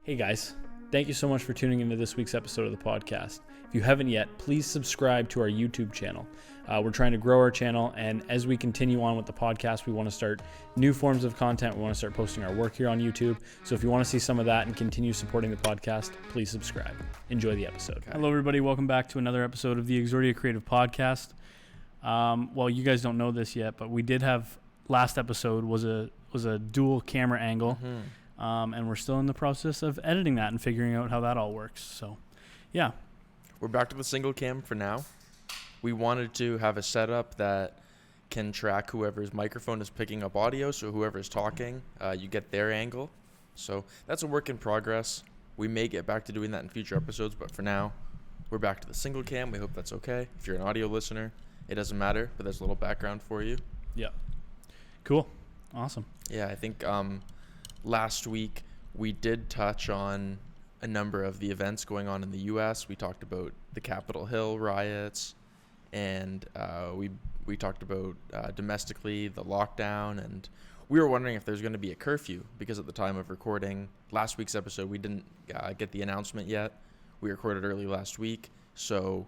Hey guys, thank you so much for tuning into this week's episode of the podcast. If you haven't yet, please subscribe to our YouTube channel. We're trying to grow our channel, and as we continue on with the podcast, we want to start new forms of content. We want to start posting our work here on YouTube. So if you want to see some of that and continue supporting the podcast, please subscribe. Enjoy the episode. Okay. Hello everybody, welcome back to another episode of the Exordia Creative Podcast. Well, you guys don't know this yet, but we did have last episode was a dual camera angle. And we're still in the process of editing that and figuring out how that all works. So, yeah. We're back to the single cam for now. We wanted to have a setup that can track whoever's microphone is picking up audio, so whoever's talking, you get their angle. So that's a work in progress. We may get back to doing that in future episodes, but for now, we're back to the single cam. We hope that's okay. If you're an audio listener, it doesn't matter, but there's a little background for you. Yeah. Cool. Awesome. Yeah, I think last week we did touch on a number of the events going on in the U.S. We talked about the Capitol Hill riots, and we talked about domestically the lockdown, and we were wondering if there's going to be a curfew, because at the time of recording last week's episode, we didn't get the announcement yet. We recorded early last week, so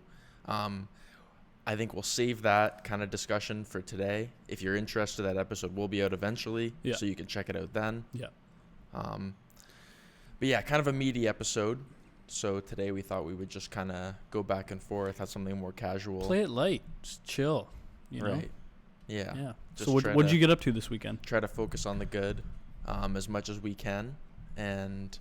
I think we'll save that kind of discussion for today. If you're interested, that episode will be out eventually, so you can check it out then. Yeah. But yeah, kind of a meaty episode. So today we thought we would just kind of go back and forth, have something more casual. Play it light, just chill. You know? Yeah. Yeah. So what did you get up to this weekend? Try to focus on the good, as much as we can, and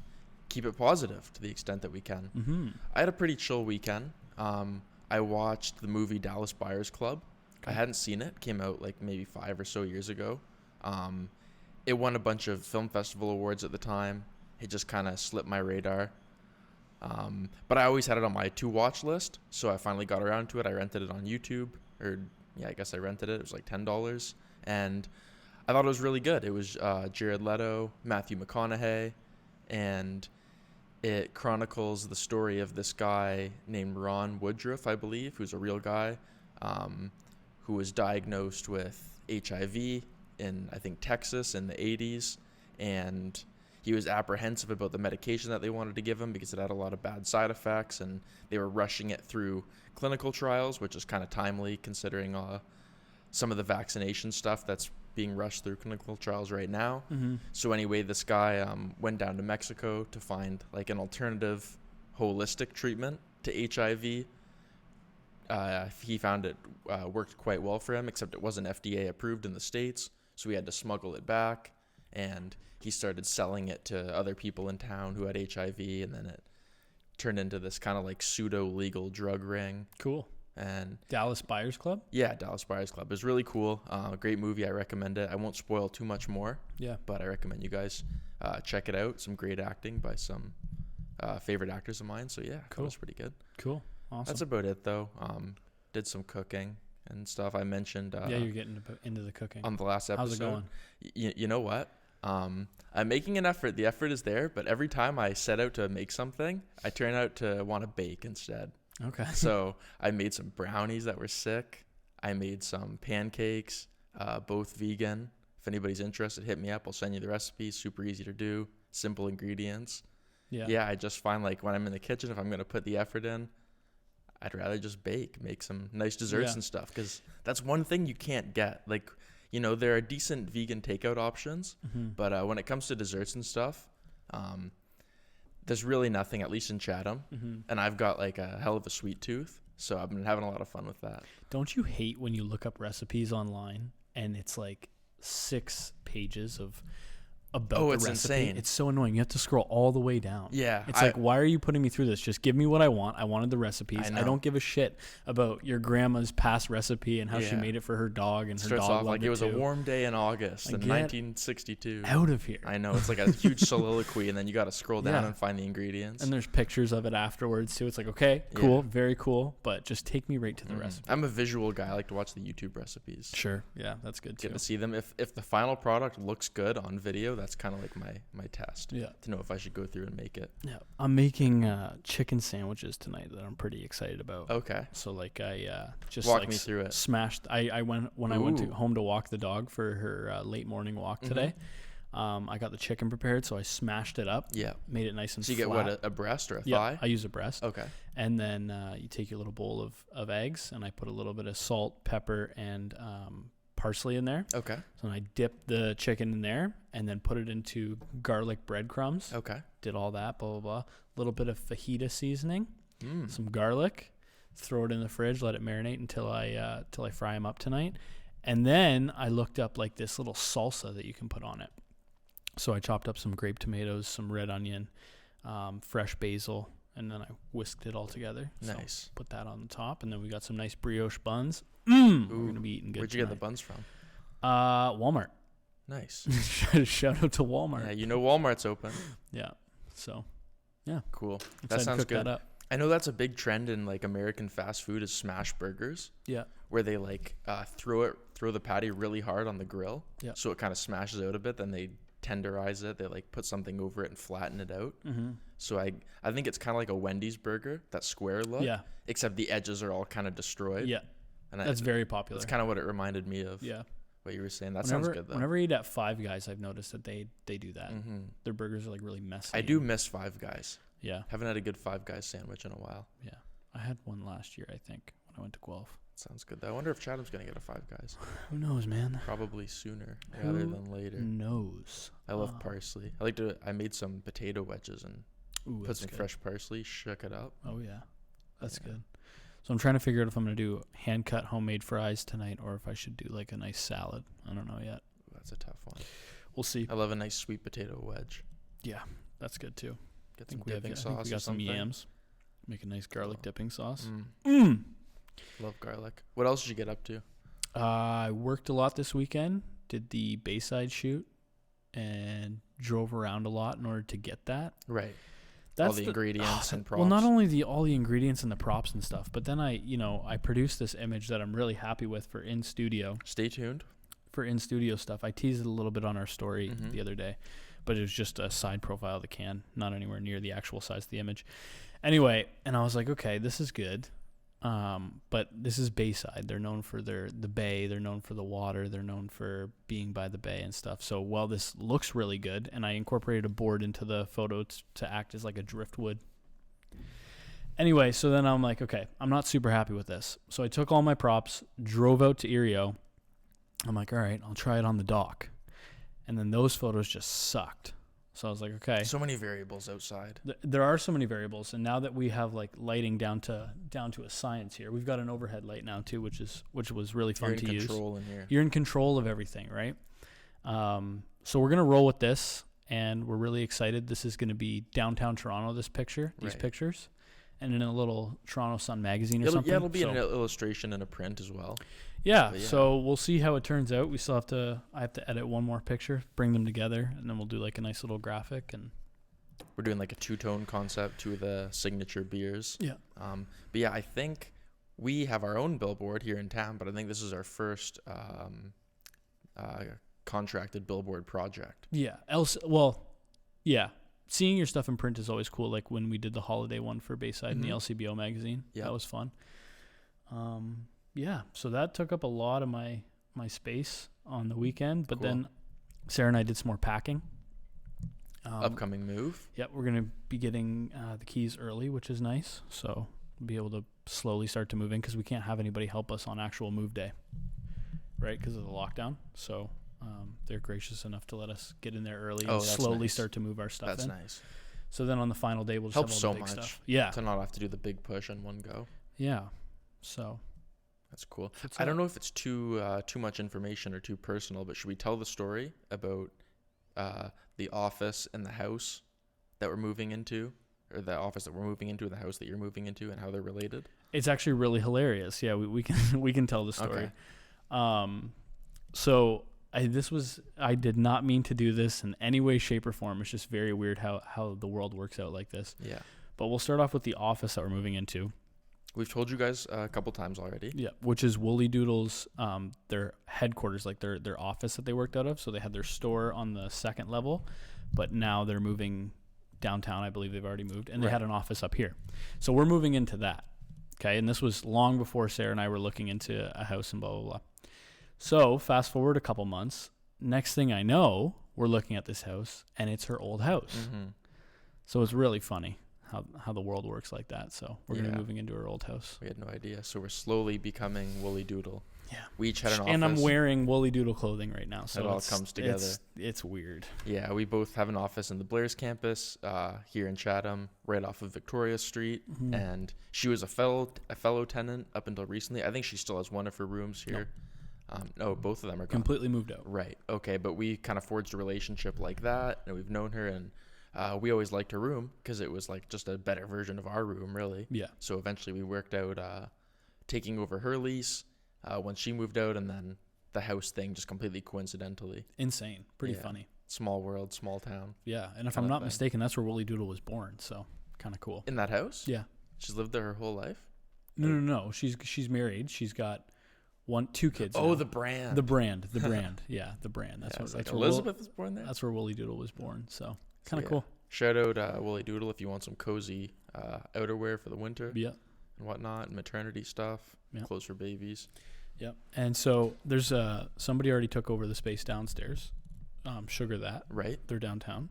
keep it positive to the extent that we can. Mm-hmm. I had a pretty chill weekend. I watched the movie Dallas Buyers Club. Okay. I hadn't seen it. Came out like maybe 5 or so years ago. It won a bunch of film festival awards at the time. It just kind of slipped my radar. But I always had it on my to-watch list, so I finally got around to it. I rented it on YouTube, I guess I rented it. It was like $10, and I thought it was really good. It was Jared Leto, Matthew McConaughey, and it chronicles the story of this guy named Ron Woodruff, I believe, who's a real guy, who was diagnosed with HIV in, I think, Texas in the 80s, and he was apprehensive about the medication that they wanted to give him because it had a lot of bad side effects, and they were rushing it through clinical trials, which is kind of timely considering some of the vaccination stuff that's being rushed through clinical trials right now. Mm-hmm. So anyway, this guy went down to Mexico to find like an alternative holistic treatment to HIV. He found it worked quite well for him, except it wasn't FDA approved in the States, so he had to smuggle it back, and he started selling it to other people in town who had HIV, and then it turned into this kind of like pseudo-legal drug ring. Cool. And Dallas Buyers Club? Yeah, Dallas Buyers Club. It was really cool. Great movie. I recommend it. I won't spoil too much more. Yeah. But I recommend you guys check it out. Some great acting by some favorite actors of mine. So yeah, cool. That was pretty good. Cool. Awesome. That's about it though. Did some cooking and stuff. I mentioned. You're getting into the cooking. On the last episode. How's it going? You know what? I'm making an effort. The effort is there, but every time I set out to make something, I turn out to want to bake instead. Okay. So I made some brownies that were sick. I made some pancakes, both vegan. If anybody's interested, hit me up. I'll send you the recipe. Super easy to do. Simple ingredients. Yeah, I just find like when I'm in the kitchen, if I'm going to put the effort in, I'd rather just make some nice desserts and stuff, because that's one thing you can't get. Like, you know, there are decent vegan takeout options, but when it comes to desserts and stuff, there's really nothing, at least in Chatham. And I've got like a hell of a sweet tooth, so I've been having a lot of fun with that. Don't you hate when you look up recipes online and it's like 6 pages about the recipe? Insane. It's so annoying. You have to scroll all the way down. Yeah. It's like, why are you putting me through this? Just give me what I want. I wanted the recipes. I don't give a shit about your grandma's past recipe and how she made it for her dog, and her dog loved like it was too. A warm day in August in 1962. Out of here. I know. It's like a huge soliloquy, and then you got to scroll down and find the ingredients. And there's pictures of it afterwards too. It's like, okay, cool, very cool, but just take me right to the recipe. I'm a visual guy. I like to watch the YouTube recipes. Sure. Yeah, that's good too. Get to see them. If the final product looks good on video, that's kind of like my test to know if I should go through and make it. Yeah, I'm making chicken sandwiches tonight that I'm pretty excited about. Okay. So like I just walk me through it. Smashed. I went when I went home to walk the dog for her late morning walk today. I got the chicken prepared, so I smashed it up. Yeah. Made it nice and So you flat. get what, a breast or a Yeah, thigh? I use a breast. Okay. And then you take your little bowl of eggs, and I put a little bit of salt, pepper, and parsley in there. Okay. So I dipped the chicken in there and then put it into garlic breadcrumbs. Okay. Did all that, blah, blah, blah. A little bit of fajita seasoning, some garlic, throw it in the fridge, let it marinate until I fry them up tonight. And then I looked up like this little salsa that you can put on it. So I chopped up some grape tomatoes, some red onion, fresh basil, and then I whisked it all together. Nice. So put that on the top, and then we got some nice brioche buns. We're going to be eating good Where'd you get the buns from? Walmart. Nice. Shout out to Walmart. Yeah, you know Walmart's open. Yeah. So, yeah. Cool. Excited That to sounds cook good. that up. I know that's a big trend in like American fast food is smash burgers. Yeah. Where they like throw the patty really hard on the grill. Yeah. So it kind of smashes out a bit. Then they tenderize it. They like put something over it and flatten it out. Mm-hmm. So I think it's kind of like a Wendy's burger, that square look. Yeah. Except the edges are all kind of destroyed. Yeah. And That's very popular. That's kind of what it reminded me of. Yeah. What you were saying. That sounds good though. Whenever I eat at Five Guys, I've noticed that they do that. Mm-hmm. Their burgers are like really messy. I do miss Five Guys. Yeah. Haven't had a good Five Guys sandwich in a while. Yeah. I had one last year, I think, when I went to Guelph. Sounds good though. I wonder if Chatham's gonna get a Five Guys. Who knows, man? Probably sooner rather than later. Knows? I love parsley. I made some potato wedges and put some fresh parsley, shook it up. Oh yeah, that's good. So I'm trying to figure out if I'm gonna do hand cut homemade fries tonight or if I should do like a nice salad. I don't know yet. That's a tough one. We'll see. I love a nice sweet potato wedge. Yeah, that's good too. Get some dipping sauce. I think we got some something. yams. Make a nice garlic dipping sauce. Love garlic. What else did you get up to? I worked a lot this weekend. Did the Bayside shoot and drove around a lot in order to get that. Right. That's all the ingredients and props. Well, not only all the ingredients and the props and stuff, but then I produced this image that I'm really happy with for in studio. Stay tuned. For in studio stuff. I teased it a little bit on our story the other day, but it was just a side profile of the can, not anywhere near the actual size of the image. Anyway, and I was like, okay, this is good. But this is Bayside. They're known for the bay. They're known for the water. They're known for being by the bay and stuff. So while this looks really good, and I incorporated a board into the photo to act as like a driftwood. Anyway, so then I'm like, okay, I'm not super happy with this. So I took all my props, drove out to Erio. I'm like, all right, I'll try it on the dock. And then those photos just sucked. So I was like, okay. So many variables outside. There are so many variables, and now that we have like lighting down to a science here, we've got an overhead light now too, which was really fun to use. You're in control in here. You're in control of everything, right? So we're gonna roll with this, and we're really excited. This is gonna be downtown Toronto. These pictures, and in a little Toronto Sun magazine or something. Yeah, it'll be an illustration and a print as well. Yeah, so we'll see how it turns out. We still I have to edit one more picture, bring them together, and then we'll do like a nice little graphic. And we're doing like a two-tone concept, two of the signature beers. Yeah. But yeah, I think we have our own billboard here in town, but I think this is our first contracted billboard project. Yeah. Seeing your stuff in print is always cool. Like when we did the holiday one for Bayside in the LCBO magazine. Yeah. That was fun. Yeah, so that took up a lot of my space on the weekend, but then Sarah and I did some more packing. Upcoming move. Yeah, we're going to be getting the keys early, which is nice. So we'll be able to slowly start to move in because we can't have anybody help us on actual move day, right, because of the lockdown. So they're gracious enough to let us get in there early and slowly start to move our stuff in. That's nice. So then on the final day, we'll just helps have all the so big much stuff. Yeah. To not have to do the big push in one go. Yeah, so... That's cool. I don't know if it's too much information or too personal, but should we tell the story about the office and the house that we're moving into, or the office that we're moving into and the house that you're moving into, and how they're related? It's actually really hilarious. Yeah, we can tell the story. Okay. So I did not mean to do this in any way, shape, or form. It's just very weird how the world works out like this. Yeah. But we'll start off with the office that we're moving into. We've told you guys a couple times already. Yeah, which is Woolly Doodle's, their headquarters, like their office that they worked out of. So they had their store on the second level, but now they're moving downtown. I believe they've already moved, and they had an office up here. So we're moving into that. Okay, and this was long before Sarah and I were looking into a house and blah, blah, blah. So fast forward a couple months. Next thing I know, we're looking at this house, and it's her old house. Mm-hmm. So it's really funny how the world works like that. So we're going to be moving into her old house. We had no idea. So we're slowly becoming Woolly Doodle. Yeah. We each had an office. And I'm wearing Woolly Doodle clothing right now. So it all comes together. It's weird. Yeah, we both have an office in the Blair's campus here in Chatham, right off of Victoria Street. Mm-hmm. And she was a fellow tenant up until recently. I think she still has one of her rooms here. No, both of them are gone. Completely moved out. Right. Okay, but we kind of forged a relationship like that, and we've known her, and we always liked her room because it was like just a better version of our room, really. Yeah. So eventually we worked out taking over her lease when she moved out, and then the house thing just completely coincidentally. Insane. Pretty funny. Small world, small town. Yeah, and if I'm not mistaken, that's where Woolly Doodle was born, so kind of cool. In that house? Yeah. She's lived there her whole life? No. She's married. She's got two kids. Oh, now. the brand. The brand. Yeah, the brand. That's where Elizabeth was born there? That's where Woolly Doodle was born, so kind of cool. Shout out Woolly Doodle if you want some cozy outerwear for the winter. Yeah. And whatnot, and maternity stuff, clothes for babies. Yep. And so there's somebody already took over the space downstairs. Sugar that. Right. They're downtown.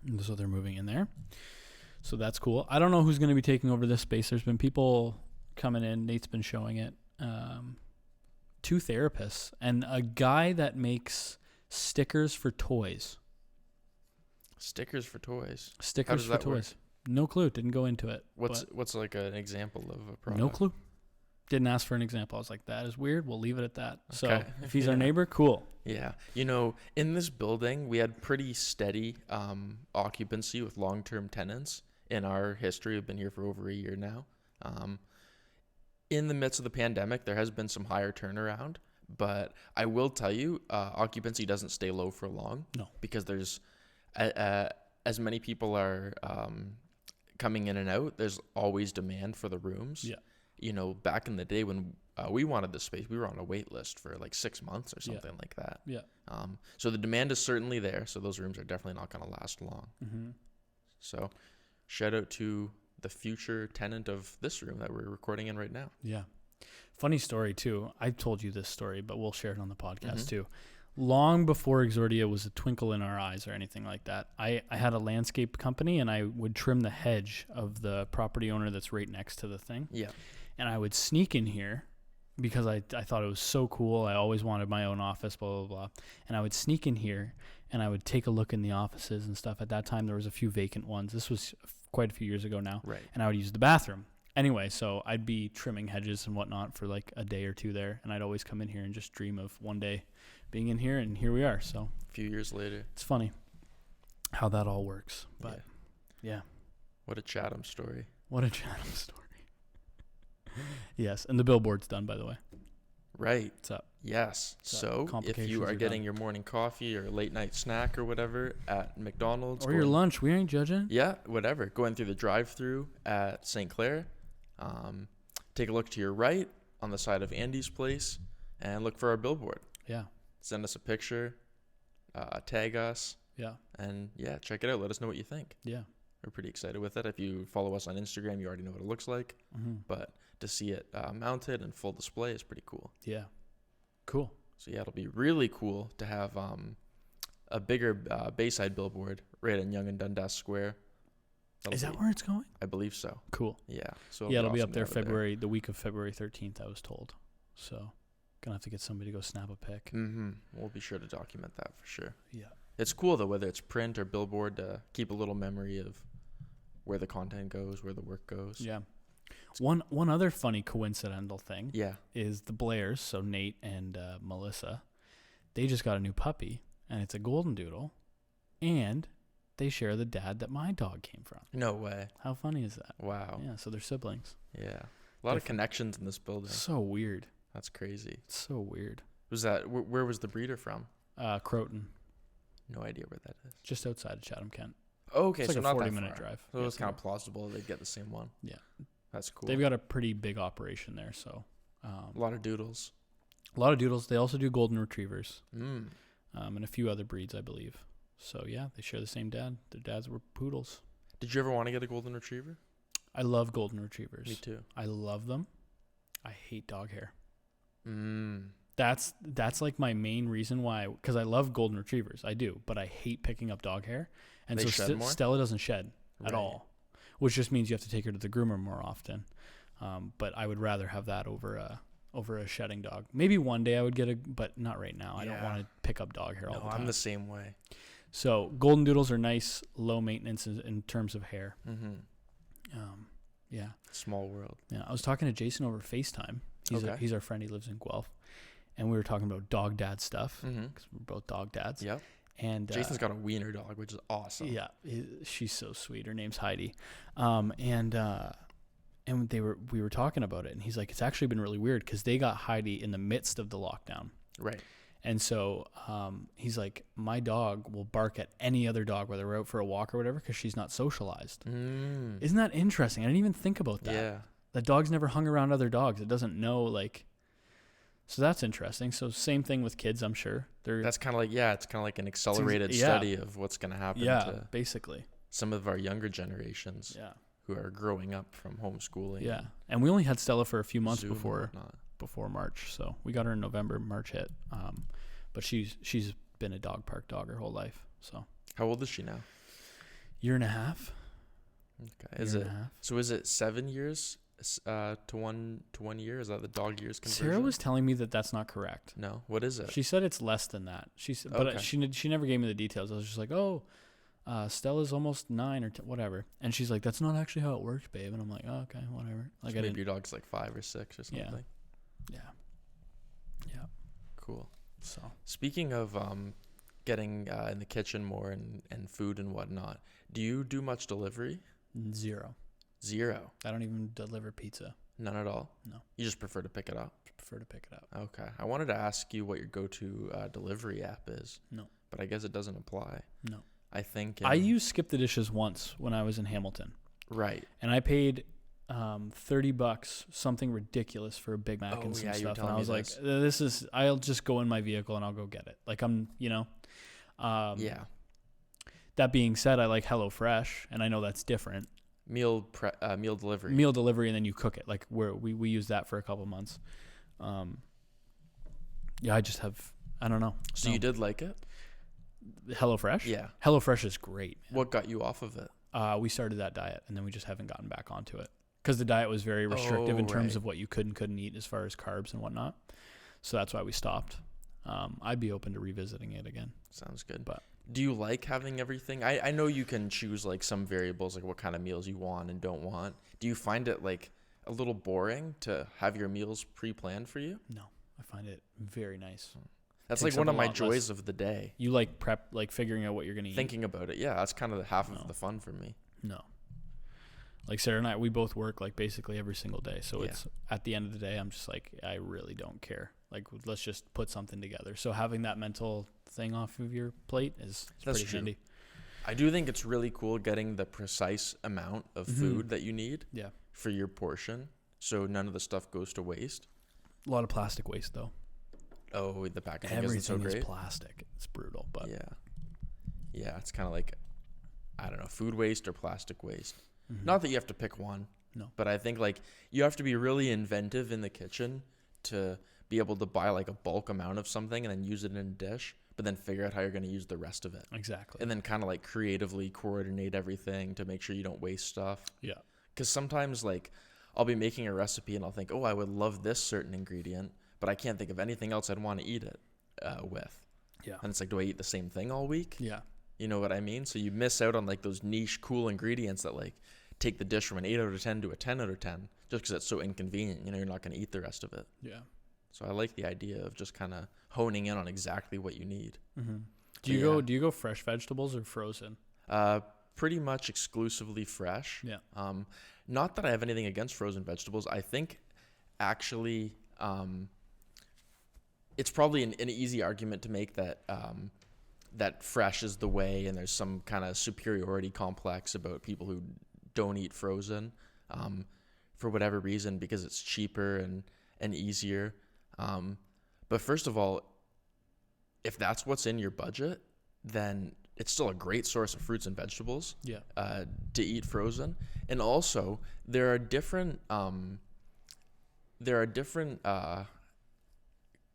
And so they're moving in there. So that's cool. I don't know who's going to be taking over this space. There's been people coming in. Nate's been showing it. 2 therapists and a guy that makes stickers for toys. Stickers for toys? Stickers for toys. Work? No clue. Didn't go into it. What's like an example of a product? No clue. Didn't ask for an example. I was like, that is weird. We'll leave it at that. Okay. So if he's our neighbor, cool. Yeah. In this building, we had pretty steady occupancy with long-term tenants in our history. We've been here for over a year now. In the midst of the pandemic, there has been some higher turnaround, but I will tell you, occupancy doesn't stay low for long. No. Because there's, as many people are coming in and out, there's always demand for the rooms. Yeah. Back in the day when we wanted the space, we were on a wait list for like 6 months or something like that. Yeah. So the demand is certainly there. So those rooms are definitely not going to last long. Mm-hmm. So shout out to the future tenant of this room that we're recording in right now. Yeah. Funny story too. I told you this story, but we'll share it on the podcast too. Long before Exordia was a twinkle in our eyes or anything like that, I had a landscape company and I would trim the hedge of the property owner that's right next to the thing. Yeah. And I would sneak in here because I thought it was so cool. I always wanted my own office, blah, blah, blah. And I would sneak in here and I would take a look in the offices and stuff. At that time, there was a few vacant ones. This was quite a few years ago now. Right. And I would use the bathroom. Anyway, so I'd be trimming hedges and whatnot for like a day or two there. And I'd always come in here and just dream of one day being in here. And here we are. So a few years later. It's funny how that all works. But yeah. What a Chatham story. What a Chatham story. Yes. And the billboard's done, by the way. Right. What's up? Yes. So if you are getting your morning coffee or late night snack or whatever at McDonald's. Or your lunch, we ain't judging. Yeah, whatever. Going through the drive-thru at St. Clair. Take a look to your right on the side of Andy's place and look for our billboard. Yeah. Send us a picture. Tag us. Yeah. And check it out. Let us know what you think. Yeah. We're pretty excited with it. If you follow us on Instagram, you already know what it looks like. Mm-hmm. But to see it mounted and full display is pretty cool. Yeah. Cool. So it'll be really cool to have a bigger Bayside billboard right in Yonge and Dundas Square. Is that where it's going? I believe so. Cool. Yeah. So it'll be up there the week of February 13th, I was told. So gonna have to get somebody to go snap a pic. Mm-hmm. We'll be sure to document that for sure. Yeah. It's cool though, whether it's print or billboard, to keep a little memory of where the content goes, where the work goes. Yeah. One other funny coincidental thing is the Blairs, so Nate and Melissa, they just got a new puppy, and it's a golden doodle, and they share the dad that my dog came from. No way. How funny is that? Wow. Yeah, so they're siblings. Yeah. A lot of connections in this building. So weird. That's crazy. It's so weird. Was that, where was the breeder from? Croton. No idea where that is. Just outside of Chatham, Kent. Oh, okay, it's like so a not 40-minute drive. So it's kind of plausible they'd get the same one. Yeah. That's cool. They've got a pretty big operation there, so. A lot of doodles. A lot of doodles. They also do golden retrievers. And a few other breeds, I believe. So, yeah, they share the same dad. Their dads were poodles. Did you ever want to get a golden retriever? I love golden retrievers. Me too. I love them. I hate dog hair. That's like my main reason why, because I love golden retrievers. I do, but I hate picking up dog hair. And They so shed more? Stella doesn't shed at Right. all, which just means you have to take her to the groomer more often. But I would rather have that over a shedding dog. Maybe one day I would get but not right now. I don't want to pick up dog hair all the time. I'm the same way. So golden doodles are nice, low maintenance in terms of hair. Yeah. Small world. Yeah. I was talking to Jason over FaceTime. He's our friend. He lives in Guelph. And we were talking about dog dad stuff because we're both dog dads. Yep. And Jason's got a wiener dog, which is awesome. Yeah, she's so sweet. Her name's Heidi. And we were talking about it, and he's like, it's actually been really weird because they got Heidi in the midst of the lockdown. Right. And so he's like, my dog will bark at any other dog, whether we're out for a walk or whatever, because she's not socialized. Isn't that interesting? I didn't even think about that. Yeah. The dog's never hung around other dogs. It doesn't know, like... So that's interesting. So same thing with kids, I'm sure. That's kind of like, it's kind of like an accelerated study of what's going to happen to basically some of our younger generations who are growing up from homeschooling. Yeah. And we only had Stella for a few months before March. So we got her in November, March hit. But she's been a dog park dog her whole life. So how old is she now? 1.5 years. Okay. Is it 7 years to one year? Is that the dog years conversion? Sarah was telling me that that's not correct. No, what is it? She said it's less than that. But she never gave me the details. I was just like, Stella's almost 9 or whatever, and she's like, that's not actually how it works, babe. And I'm like, oh, okay, whatever. Like, maybe your dog's like 5 or 6 or something. Yeah. Cool. So speaking of getting in the kitchen more and food and whatnot, do you do much delivery? Zero. I don't even deliver pizza. None at all? No. You just prefer to pick it up? Prefer to pick it up. Okay. I wanted to ask you what your go-to delivery app is. No. But I guess it doesn't apply. No. I think... I used Skip the Dishes once when I was in Hamilton. Right. And I paid $30, something ridiculous for a Big Mac and some stuff. And I was like, I'll just go in my vehicle and I'll go get it. Like yeah. That being said, I like HelloFresh, and I know that's different. Meal delivery. Meal delivery, and then you cook it. Like we use that for a couple months. I just have, I don't know. So you did like it? HelloFresh? Yeah. HelloFresh is great. Man. What got you off of it? We started that diet, and then we just haven't gotten back onto it. Because the diet was very restrictive in terms of what you could and couldn't eat as far as carbs and whatnot. So that's why we stopped. I'd be open to revisiting it again. Sounds good. But do you like having everything? I know you can choose like some variables, like what kind of meals you want and don't want. Do you find it like a little boring to have your meals pre-planned for you? No, I find it very nice. That's like one of my joys of the day. You like prep, like figuring out what you're going to eat? Thinking about it. Yeah, that's kind of half of the fun for me. No. Like Sarah and I, we both work like basically every single day. So it's at the end of the day, I'm just like, I really don't care. Like, let's just put something together. So having that mental thing off of your plate is pretty handy. I do think it's really cool getting the precise amount of food that you need for your portion. So none of the stuff goes to waste. A lot of plastic waste though. Oh, the packaging isn't so great. Everything is plastic. It's brutal, but yeah, it's kind of like, I don't know, food waste or plastic waste. Not that you have to pick one. No. But I think like you have to be really inventive in the kitchen to be able to buy like a bulk amount of something and then use it in a dish, but then figure out how you're going to use the rest of it. Exactly. And then kind of like creatively coordinate everything to make sure you don't waste stuff. Yeah. Because sometimes like I'll be making a recipe and I'll think, I would love this certain ingredient, but I can't think of anything else I'd want to eat it with. Yeah. And it's like, do I eat the same thing all week? Yeah. You know what I mean? So you miss out on like those niche, cool ingredients that like take the dish from an 8 out of 10 to a 10 out of 10 just because it's so inconvenient. You're not going to eat the rest of it. Yeah. So I like the idea of just kind of honing in on exactly what you need. Do you go fresh vegetables or frozen? Pretty much exclusively fresh. Yeah. Not that I have anything against frozen vegetables. I think actually it's probably an easy argument to make that that fresh is the way, and there's some kind of superiority complex about people who don't eat frozen for whatever reason, because it's cheaper and easier. But first of all, if that's what's in your budget, then it's still a great source of fruits and vegetables to eat frozen. And also there are different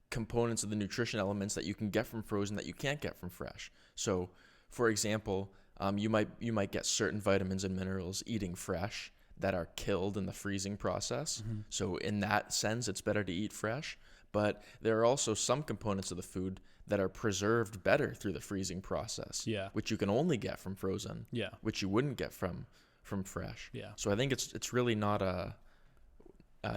components of the nutrition elements that you can get from frozen that you can't get from fresh. So, for example, you might get certain vitamins and minerals eating fresh that are killed in the freezing process. Mm-hmm. So in that sense, it's better to eat fresh. But there are also some components of the food that are preserved better through the freezing process, which you can only get from frozen, which you wouldn't get from fresh. Yeah. So I think it's really not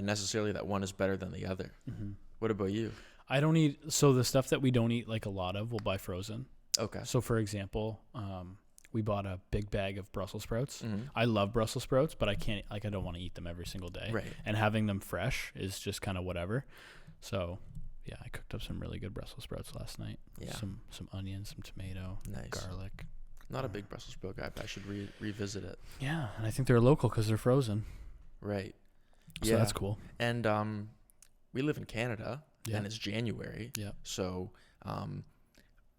necessarily that one is better than the other. Mm-hmm. What about you? I don't eat, so the stuff that we don't eat like a lot of, we'll buy frozen. Okay. So for example, we bought a big bag of Brussels sprouts. Mm-hmm. I love Brussels sprouts, but I don't want to eat them every single day. Right. And having them fresh is just kind of whatever. So yeah, I cooked up some really good Brussels sprouts last night. Yeah. Some onions, some tomato, garlic. Not a big Brussels sprout guy, but I should revisit it. Yeah, and I think they're local because they're frozen. Right. So that's cool. And we live in Canada, and it's January. Yeah. So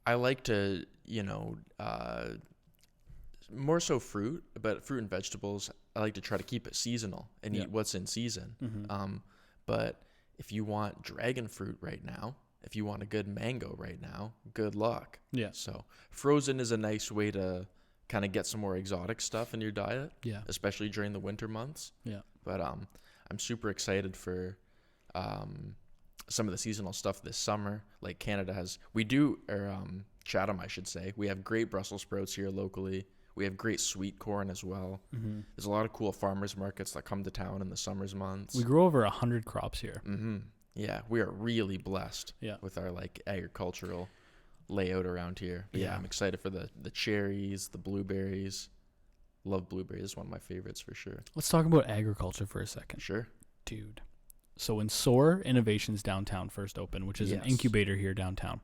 I like to, more so fruit, but fruit and vegetables, I like to try to keep it seasonal and eat what's in season. Mm-hmm. But if you want dragon fruit right now, if you want a good mango right now, good luck. Yeah. So frozen is a nice way to kind of get some more exotic stuff in your diet. Yeah. Especially during the winter months. Yeah. But I'm super excited for some of the seasonal stuff this summer. Like Canada has, Chatham, I should say. We have great Brussels sprouts here locally. We have great sweet corn as well. Mm-hmm. There's a lot of cool farmers markets that come to town in the summer's months. We grow over 100 crops here. Mm-hmm. Yeah, we are really blessed with our agricultural layout around here. But yeah, I'm excited for the cherries, the blueberries. Love blueberries. It's one of my favorites for sure. Let's talk about agriculture for a second. Sure. Dude. So when SOAR Innovations downtown first opened, which is an incubator here downtown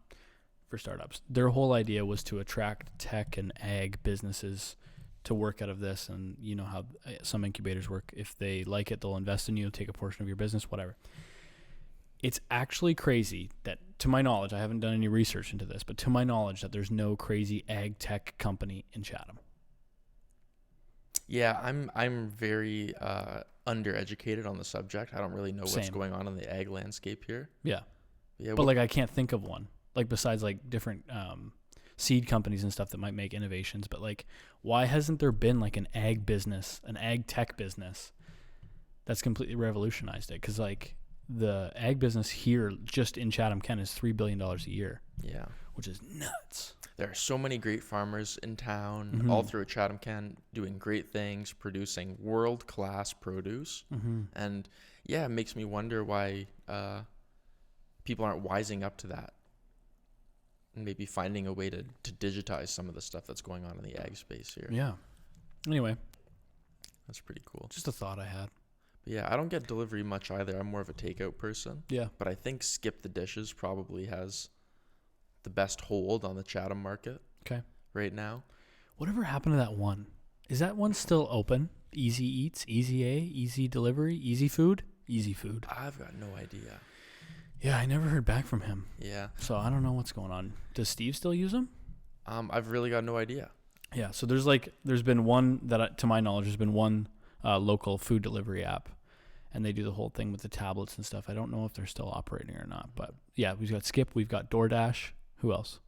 for startups, their whole idea was to attract tech and ag businesses to work out of this. And you know how some incubators work. If they like it, they'll invest in you, take a portion of your business, whatever. It's actually crazy that, to my knowledge, I haven't done any research into this, but to my knowledge, that there's no crazy ag tech company in Chatham. Yeah, I'm very undereducated on the subject. I don't really know what's going on in the ag landscape here. Yeah. But I can't think of one. Besides different seed companies and stuff that might make innovations, but why hasn't there been an ag business, an ag tech business that's completely revolutionized it? Because the ag business here just in Chatham, Kent, is $3 billion a year. Yeah. Which is nuts. There are so many great farmers in town, all through Chatham, Kent, doing great things, producing world-class produce. Mm-hmm. And yeah, it makes me wonder why people aren't wising up to that and maybe finding a way to digitize some of the stuff that's going on in the ag space here. Yeah. Anyway. That's pretty cool. Just a thought I had. Yeah, I don't get delivery much either. I'm more of a takeout person. Yeah. But I think Skip the Dishes probably has the best hold on the Chatham market right now. Whatever happened to that one? Is that one still open? Easy Eats, Easy A, Easy Delivery, Easy Food? Easy Food. I've got no idea. Yeah, I never heard back from him. Yeah. So I don't know what's going on. Does Steve still use them? I've really got no idea. Yeah, so there's been one that, to my knowledge, there's been one local food delivery app, and they do the whole thing with the tablets and stuff. I don't know if they're still operating or not, but yeah, we've got Skip, we've got DoorDash. Who else?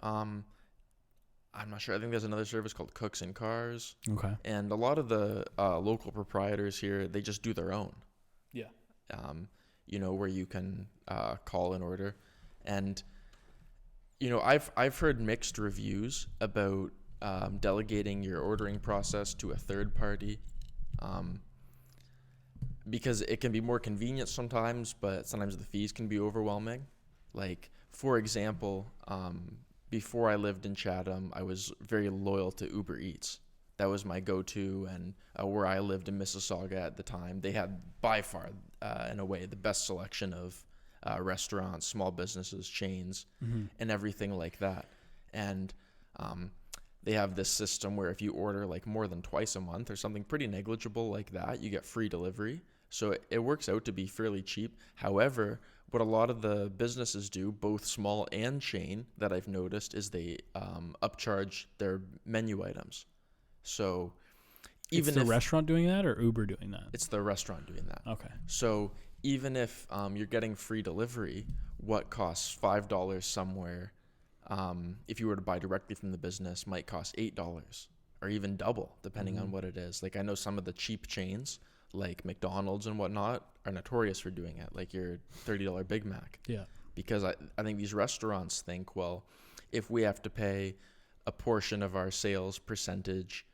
I'm not sure. I think there's another service called Cooks and Cars. Okay. And a lot of the local proprietors here, they just do their own. Yeah. Where you can call an order. And, I've heard mixed reviews about delegating your ordering process to a third party. Because it can be more convenient sometimes, but sometimes the fees can be overwhelming. For example, before I lived in Chatham, I was very loyal to Uber Eats. That was my go-to, and where I lived in Mississauga at the time, they had by far, in a way, the best selection of restaurants, small businesses, chains, and everything like that. And they have this system where if you order more than twice a month or something pretty negligible like that, you get free delivery. So it works out to be fairly cheap. However, what a lot of the businesses do, both small and chain, that I've noticed, is they upcharge their menu items. So even if the restaurant doing that or Uber doing that? It's the restaurant doing that. Okay. So even if you're getting free delivery, what costs $5 somewhere, if you were to buy directly from the business, might cost $8 or even double, depending on what it is. Like I know some of the cheap chains, like McDonald's and whatnot, are notorious for doing it, like your $30 Big Mac. Yeah. Because I think these restaurants think, well, if we have to pay a portion of our sales percentage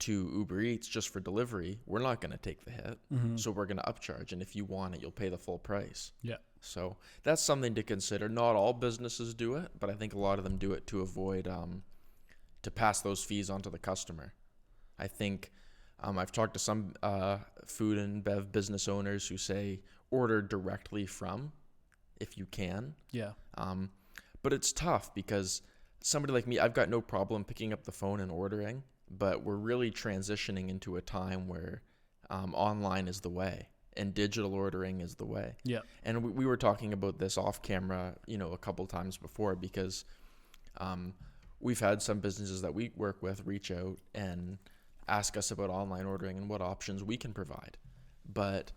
to Uber Eats just for delivery, we're not going to take the hit. So we're going to upcharge. And if you want it, you'll pay the full price. Yeah. So that's something to consider. Not all businesses do it, but I think a lot of them do it to avoid, to pass those fees on to the customer. I think I've talked to some food and bev business owners who say order directly from if you can. Yeah. But it's tough because somebody like me, I've got no problem picking up the phone and ordering, but we're really transitioning into a time where online is the way and digital ordering is the way. Yeah. And we were talking about this off camera, a couple times before, because we've had some businesses that we work with reach out and ask us about online ordering and what options we can provide. But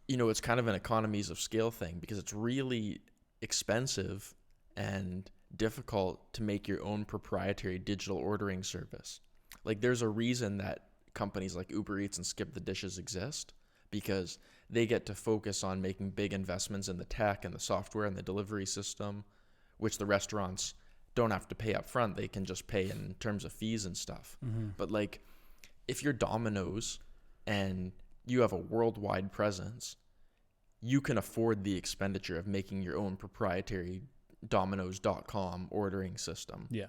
it's kind of an economies of scale thing, because it's really expensive and difficult to make your own proprietary digital ordering service. Like there's a reason that companies like Uber Eats and Skip the Dishes exist, because they get to focus on making big investments in the tech and the software and the delivery system, which the restaurants don't have to pay up front. They can just pay in terms of fees and stuff. But like if you're Domino's and you have a worldwide presence, you can afford the expenditure of making your own proprietary Domino's.com ordering system. Yeah.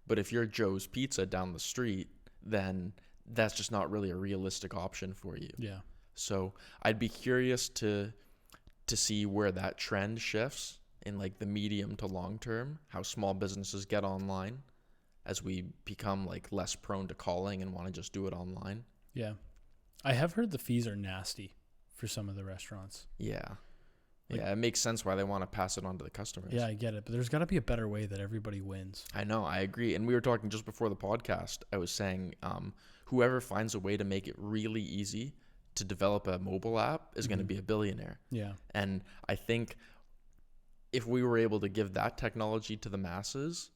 But if you're Joe's Pizza down the street, then that's just not really a realistic option for you. Yeah. So I'd be curious to see where that trend shifts in like the medium to long term, how small businesses get online as we become like less prone to calling and want to just do it online. Yeah. I have heard the fees are nasty for some of the restaurants. Yeah. Yeah, it makes sense why they want to pass it on to the customers. Yeah, I get it. But there's got to be a better way that everybody wins. I know, I agree. And we were talking just before the podcast. I was saying whoever finds a way to make it really easy to develop a mobile app is going to be a billionaire. Yeah. And I think if we were able to give that technology to the masses,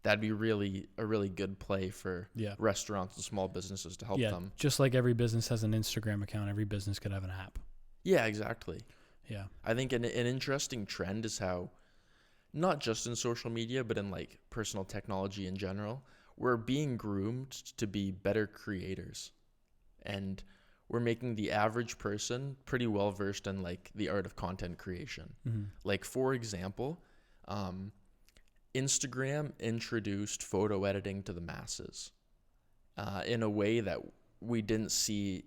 that'd be a really good play for restaurants and small businesses to help them. Just like every business has an Instagram account, every business could have an app. Yeah, exactly. Yeah. I think an interesting trend is how, not just in social media, but in like personal technology in general, we're being groomed to be better creators. And we're making the average person pretty well versed in like the art of content creation. Like for example, Instagram introduced photo editing to the masses in a way that we didn't see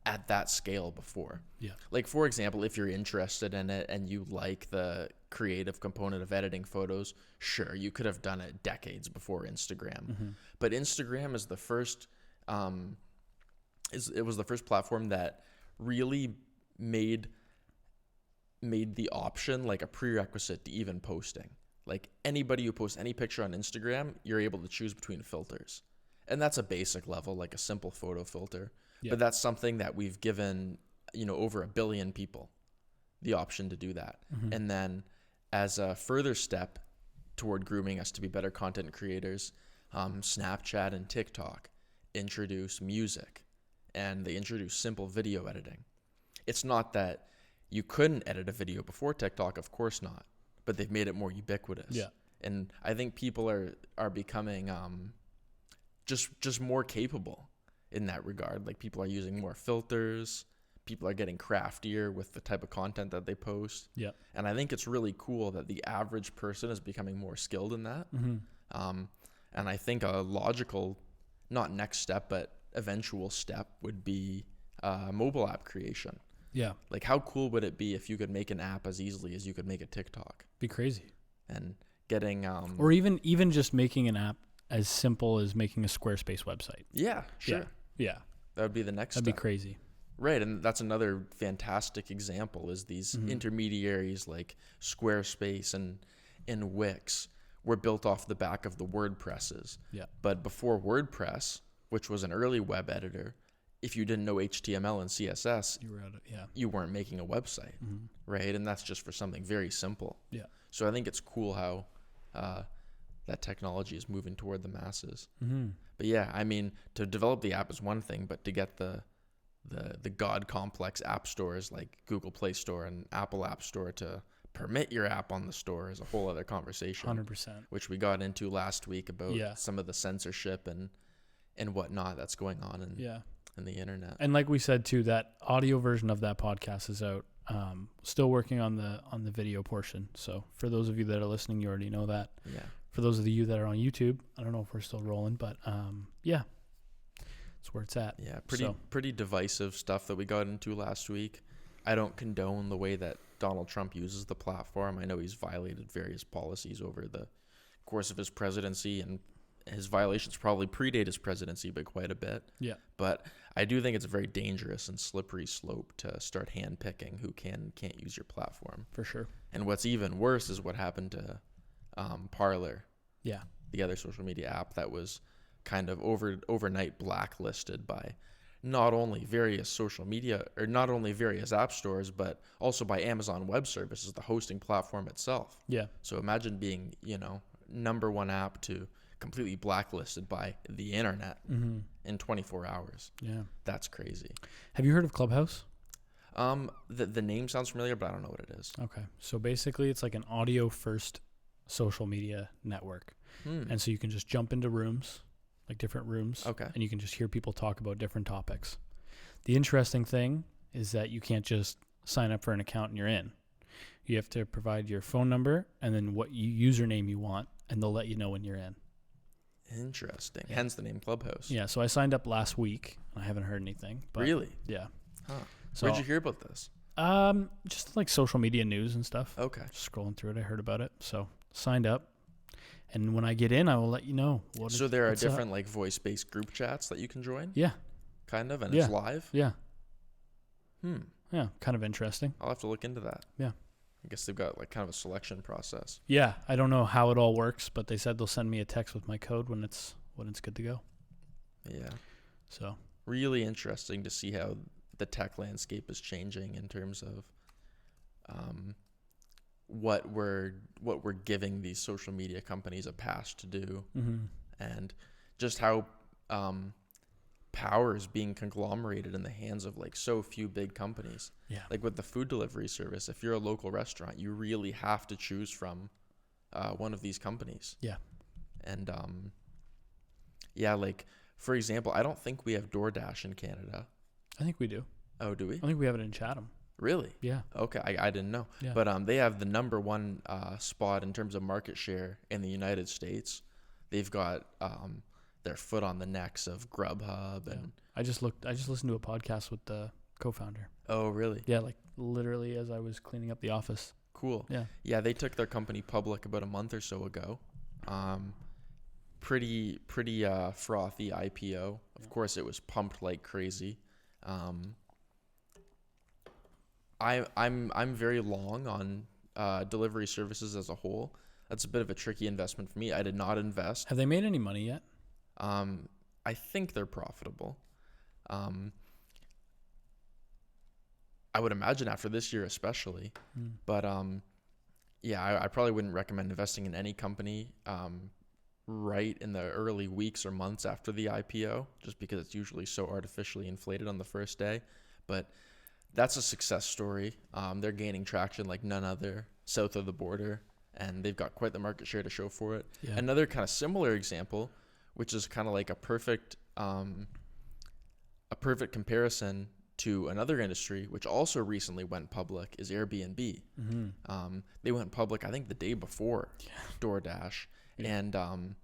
at that scale before. Yeah. Like for example, if you're interested in it and you like the creative component of editing photos, sure, you could have done it decades before Instagram. But Instagram is the first it was the first platform that really made the option like a prerequisite to even posting. Like anybody who posts any picture on Instagram, you're able to choose between filters. And that's a basic level, like a simple photo filter. Yeah. But that's something that we've given, over 1 billion people the option to do that. And then as a further step toward grooming us to be better content creators, Snapchat and TikTok introduce music, and they introduce simple video editing. It's not that you couldn't edit a video before TikTok, of course not, but they've made it more ubiquitous. Yeah. And I think people are becoming just more capable in that regard. Like people are using more filters, people are getting craftier with the type of content that they post. Yeah. And I think it's really cool that the average person is becoming more skilled in that. And I think a logical, not next step, but eventual step would be mobile app creation. Yeah. Like how cool would it be if you could make an app as easily as you could make a TikTok? Be crazy. And getting or even just making an app as simple as making a Squarespace website. Yeah, sure. Yeah. That would be the next step. That'd be crazy. Right, and that's another fantastic example is these intermediaries like Squarespace and Wix were built off the back of the WordPresses. Yeah. But before WordPress, which was an early web editor, if you didn't know HTML and CSS, You were out of, yeah. you weren't making a website, right? And that's just for something very simple. Yeah. So I think it's cool how that technology is moving toward the masses. But yeah, I mean, to develop the app is one thing, but to get the God complex app stores like Google Play Store and Apple App Store to permit your app on the store is a whole other conversation. 100%. Which we got into last week about Yeah. some of the censorship and whatnot that's going on in the internet. And like we said too, that audio version of that podcast is out. Still working on the video portion. So for those of you that are listening, you already know that. Yeah. For those of you that are on YouTube, I don't know if we're still rolling, but yeah, that's where it's at. Yeah, pretty divisive stuff that we got into last week. I don't condone the way that Donald Trump uses the platform. I know he's violated various policies over the course of his presidency, and his violations probably predate his presidency by quite a bit. Yeah. But I do think it's a very dangerous and slippery slope to start handpicking who can and can't use your platform. For sure. And what's even worse is what happened to Parler. Yeah. The other social media app that was kind of overnight blacklisted by not only various social media or not only various app stores, but also by Amazon Web Services, the hosting platform itself. Yeah. So imagine being, number one app to completely blacklisted by the internet in 24 hours. Yeah. That's crazy. Have you heard of Clubhouse? The name sounds familiar, but I don't know what it is. Okay. So basically it's like an audio first social media network. And so you can just jump into rooms, like different rooms. Okay. And you can just hear people talk about different topics. The interesting thing is that you can't just sign up for an account and you're in. You have to provide your phone number and then what username you want, and they'll let you know when you're in. Interesting. Yeah. Hence the name Clubhouse. Yeah. So I signed up last week. I haven't heard anything. But really? Yeah. Huh. So, where'd you hear about this? Just like social media news and stuff. Okay. Just scrolling through it, I heard about it. So signed up. And when I get in, I will let you know. So there are different like voice-based group chats that you can join? Yeah. Kind of, and it's live? Yeah. Yeah, kind of interesting. I'll have to look into that. Yeah. I guess they've got like kind of a selection process. Yeah, I don't know how it all works, but they said they'll send me a text with my code when it's good to go. Yeah. So really interesting to see how the tech landscape is changing in terms of what we're giving these social media companies a pass to do, and just how power is being conglomerated in the hands of like so few big companies. Yeah. Like with the food delivery service, if you're a local restaurant, you really have to choose from one of these companies. Yeah. And like for example, I don't think we have DoorDash in Canada. I think we do. Oh, do we? I think we have it in Chatham. Really? Yeah. Okay, I didn't know. Yeah. But they have the number one spot in terms of market share in the United States. They've got their foot on the necks of Grubhub and. I just listened to a podcast with the co-founder. Oh, really? Yeah, like literally as I was cleaning up the office. Cool. Yeah. Yeah, they took their company public about a month or so ago. Pretty frothy IPO. Of course, it was pumped like crazy. I'm very long on delivery services as a whole. That's a bit of a tricky investment for me. I did not invest. Have they made any money yet? I think they're profitable. I would imagine after this year especially. But yeah, I probably wouldn't recommend investing in any company right in the early weeks or months after the IPO, just because it's usually so artificially inflated on the first day. But that's a success story. They're gaining traction like none other south of the border, and they've got quite the market share to show for it. Yeah. Another kind of similar example, which is kind of like a perfect comparison to another industry, which also recently went public, is Airbnb. They went public, I think, the day before DoorDash. Yeah. And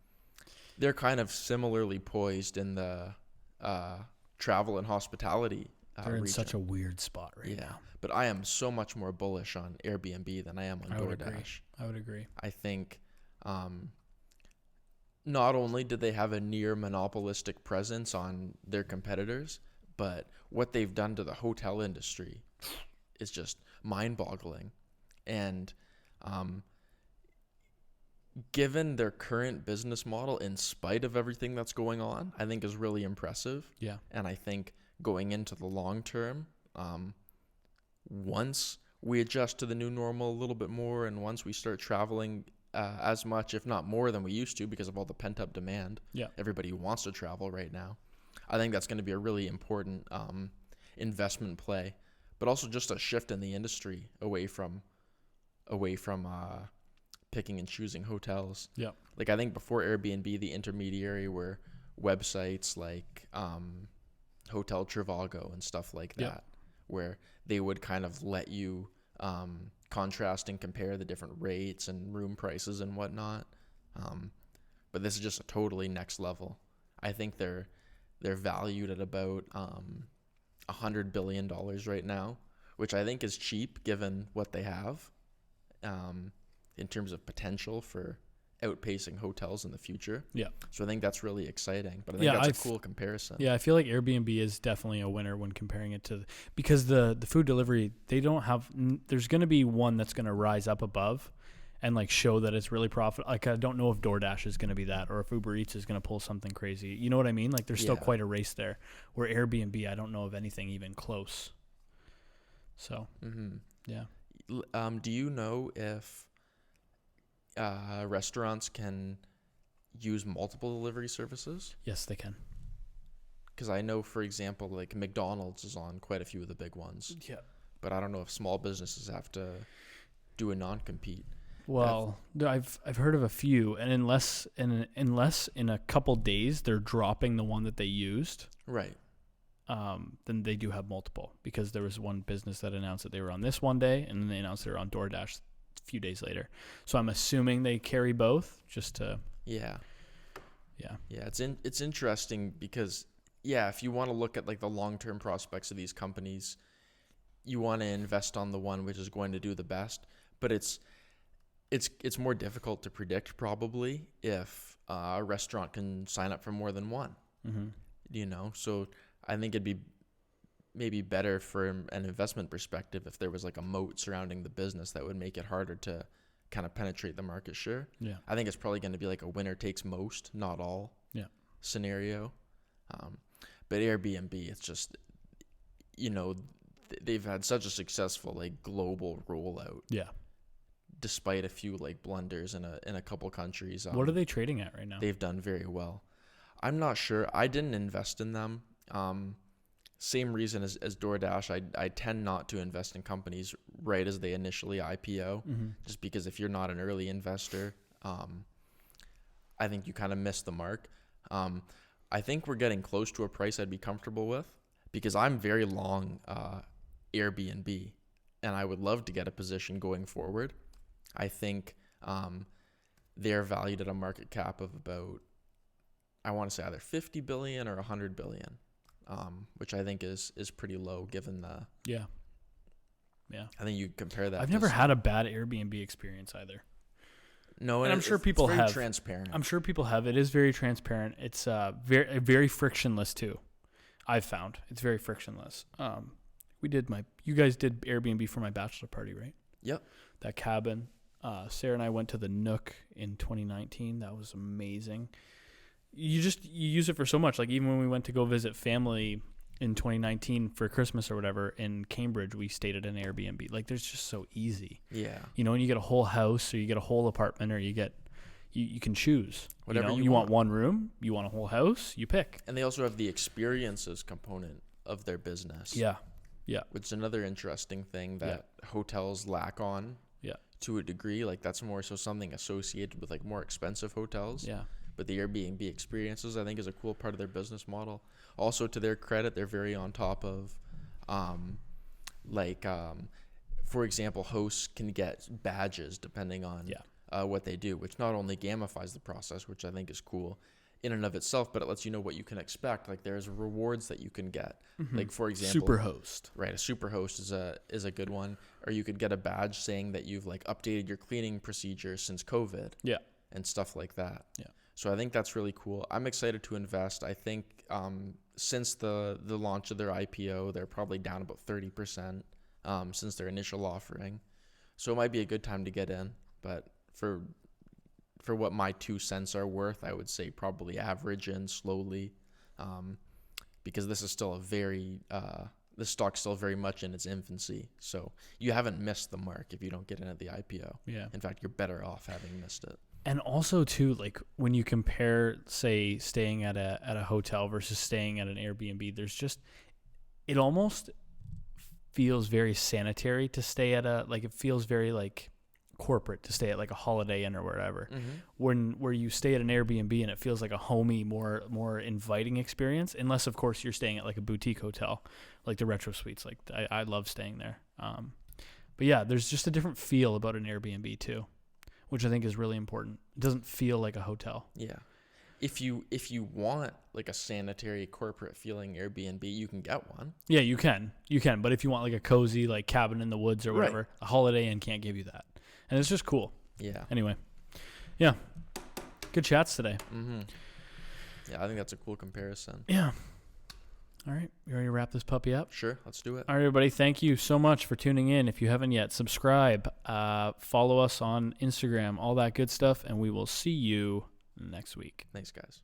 they're kind of similarly poised in the travel and hospitality They're in region. Such a weird spot right now. But I am so much more bullish on Airbnb than I am on DoorDash. I would agree. I think not only did they have a near monopolistic presence on their competitors, but what they've done to the hotel industry is just mind-boggling. And given their current business model, in spite of everything that's going on, I think is really impressive. Yeah. And I think going into the long term, once we adjust to the new normal a little bit more, and once we start traveling as much, if not more than we used to, because of all the pent-up demand. Yeah. Everybody wants to travel right now. I think that's going to be a really important investment play, but also just a shift in the industry away from picking and choosing hotels. Yeah. Like, I think before Airbnb, the intermediary were websites like Hotel Trivago and stuff like that, Yeah. where they would kind of let you contrast and compare the different rates and room prices and whatnot. But this is just a totally next level. I think they're valued at about $100 billion right now, which I think is cheap given what they have in terms of potential for outpacing hotels in the future. Yeah. So I think that's really exciting. But I think that's a cool comparison. Yeah, I feel like Airbnb is definitely a winner when comparing it to because the food delivery, they don't have. There's going to be one that's going to rise up above and like show that it's really profitable. Like, I don't know if DoorDash is going to be that, or if Uber Eats is going to pull something crazy. You know what I mean? Like, there's still quite a race there. Where Airbnb, I don't know of anything even close. So, yeah. Do you know if restaurants can use multiple delivery services? Yes, they can. Because I know, for example, like McDonald's is on quite a few of the big ones. Yeah. But I don't know if small businesses have to do a non-compete. Well, I've heard of a few, and unless in a couple days they're dropping the one that they used, right? Then they do have multiple, because there was one business that announced that they were on this one day, and then they announced they were on DoorDash a few days later. So I'm assuming they carry both, just to yeah. It's interesting because if you want to look at like the long-term prospects of these companies, you want to invest on the one which is going to do the best, but it's more difficult to predict probably if a restaurant can sign up for more than one. So I think it'd be maybe better for an investment perspective if there was like a moat surrounding the business that would make it harder to kind of penetrate the market share. Yeah. I think it's probably going to be like a winner takes most, not all scenario. But Airbnb, it's just, they've had such a successful like global rollout. Yeah. Despite a few like blunders in a couple countries. What are they trading at right now? They've done very well. I'm not sure. I didn't invest in them. Same reason as DoorDash. I tend not to invest in companies right as they initially IPO, just because if you're not an early investor, I think you kind of miss the mark. I think we're getting close to a price I'd be comfortable with, because I'm very long Airbnb, and I would love to get a position going forward. I think they're valued at a market cap of about, I want to say either 50 billion or 100 billion, which I think is pretty low given the... Yeah. I think you compare that. I've never had a bad Airbnb experience either. No, and I'm sure people have. It's very transparent. I'm sure people have. It is very transparent. It's very very frictionless too. I've found it's very frictionless. You guys did Airbnb for my bachelor party, right? Yep. That cabin. Sarah and I went to the Nook in 2019. That was amazing. You use it for so much. Like, even when we went to go visit family in 2019 for Christmas or whatever in Cambridge, we stayed at an Airbnb. Like, there's just so easy. Yeah. And you get a whole house, or you get a whole apartment, or you can choose. Whatever you want one room, you want a whole house, you pick. And they also have the experiences component of their business. Yeah. Yeah. Which is another interesting thing that hotels lack on. Yeah. To a degree. Like, that's more so something associated with like more expensive hotels. Yeah. But the Airbnb experiences, I think, is a cool part of their business model. Also, to their credit, they're very on top of, for example, hosts can get badges depending on what they do, which not only gamifies the process, which I think is cool in and of itself, but it lets you know what you can expect. Like, there's rewards that you can get. Like, for example, Superhost. Right, a Superhost is a good one. Or you could get a badge saying that you've like updated your cleaning procedures since COVID. Yeah. And stuff like that. Yeah. So I think that's really cool. I'm excited to invest. I think since the launch of their IPO, they're probably down about 30% since their initial offering. So it might be a good time to get in. But for what my 2 cents are worth, I would say probably average in slowly. because this is still this stock's still very much in its infancy. So you haven't missed the mark if you don't get in at the IPO. Yeah. In fact, you're better off having missed it. And also too, like when you compare, say, staying at a hotel versus staying at an Airbnb, it almost feels very sanitary to stay at it feels very like corporate to stay at like a Holiday Inn or wherever. Where you stay at an Airbnb and it feels like a homey, more inviting experience, unless of course you're staying at like a boutique hotel, like the Retro Suites. Like I love staying there. But yeah, there's just a different feel about an Airbnb too, which I think is really important. It doesn't feel like a hotel. Yeah. If you want like a sanitary corporate feeling Airbnb, you can get one. Yeah, you can. But if you want like a cozy like cabin in the woods or whatever, a Holiday Inn can't give you that. And it's just cool. Yeah. Anyway. Yeah. Good chats today. Yeah, I think that's a cool comparison. Yeah. All right. You ready to wrap this puppy up? Sure. Let's do it. All right, everybody. Thank you so much for tuning in. If you haven't yet, subscribe, follow us on Instagram, all that good stuff, and we will see you next week. Thanks, guys.